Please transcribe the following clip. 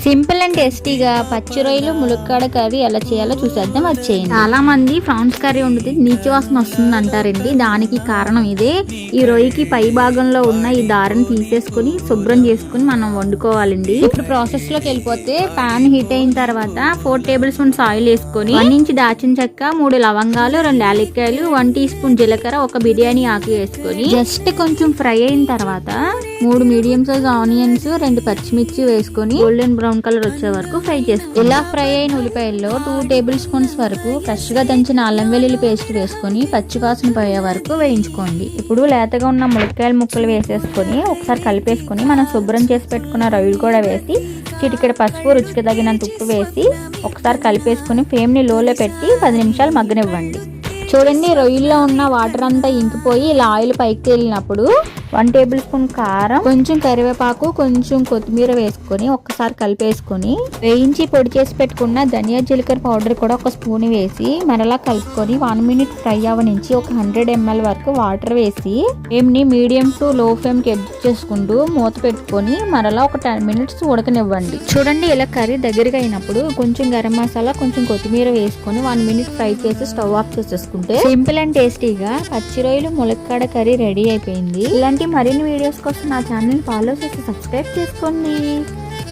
Simple and టేస్టీగా పచ్చి రొయ్యలు ములక్కాడ కర్రీ ఎలా చేయాలో చూసేద్దాం వచ్చేయండి. చాలా మంది ప్రాన్స్ కర్రీ వండితే నీచు వాసన వస్తుంది అంటారండి. దానికి కారణం ఇదే. ఈ రొయ్యకి పై భాగంలో ఉన్న ఈ దారిని తీసేసుకుని శుభ్రం చేసుకుని మనం వండుకోవాలండి. ఇప్పుడు ప్రాసెస్ లోకి వెళ్ళిపోతే పాన్ హీట్ అయిన తర్వాత 4 టేబుల్ స్పూన్స్ ఆయిల్ వేసుకొని 1 ఇంచ్ దాచిన చెక్క, 3 లవంగాలు, 2 యాలక్కాయలు, 1 టీ స్పూన్ జీలకర్ర, 1 బిర్యానీ ఆకు వేసుకొని జస్ట్ కొంచెం ఫ్రై అయిన తర్వాత 3 మీడియం సైజ్ ఆనియన్స్, 2 పచ్చిమిర్చి వేసుకొని గోల్డెన్ బ్రౌన్ కలర్ వచ్చే వరకు ఫ్రై చేసుకోండి. ఇలా ఫ్రై అయిన ఉల్లిపాయల్లో 2 టేబుల్ స్పూన్స్ వరకు ఫ్రెష్ గా దంచిన అల్లం వెల్లుల్లి పేస్ట్ వేసుకొని పచ్చి వాసన పోయే వరకు వేయించుకోండి. ఇప్పుడు లేతగా ఉన్న ములక్కాయల ముక్కలు వేసేసుకొని ఒకసారి కలిపేసుకొని మనం శుభ్రం చేసి పెట్టుకున్న రొయ్యలు కూడా వేసి చిటికెడు పసుపు, రుచికి తగినంత ఉప్పు వేసి ఒకసారి కలిపేసుకొని ఫ్లేమ్ ని లోలో పెట్టి 10 నిమిషాలు మగ్గనివ్వండి. చూడండి, రొయ్యల్లో ఉన్న వాటర్ అంతా ఇంకిపోయి ఇలా ఆయిల్ పైకి తేలినప్పుడు 1 టేబుల్ స్పూన్ కారం, కొంచెం కరివేపాకు, కొంచెం కొత్తిమీర వేసుకొని ఒక్కసారి కలిపేసుకొని వేయించి పొడి చేసి పెట్టుకున్న ధనియా జీలకర్ర పౌడర్ కూడా 1 స్పూన్ వేసి మరలా కలుపుకొని 1 మినిట్ ఫ్రై అవ్వనించి 100 ml వరకు వాటర్ వేసి ఫ్లేమ్ని మీడియం టు లో ఫ్లేమ్కి అడ్జస్ట్ చేసుకుంటూ మూత పెట్టుకొని మరలా 10 మినిట్స్ ఉడకనివ్వండి. చూడండి, ఇలా కర్రీ దగ్గరగా అయినప్పుడు కొంచెం గరం మసాలా, కొంచెం కొత్తిమీర వేసుకొని 1 మినిట్ ఫ్రై చేసి స్టవ్ ఆఫ్ చేసేసుకుంటే సింపుల్ అండ్ టేస్టీగా పచ్చి రొయ్యలు ములక్కాడ కర్రీ రెడీ అయిపోయింది. ఇలాంటి మరిన్ని వీడియోస్ కోసం నా ఛానల్ ఫాలో చేసి సబ్స్క్రైబ్ చేసుకోండి.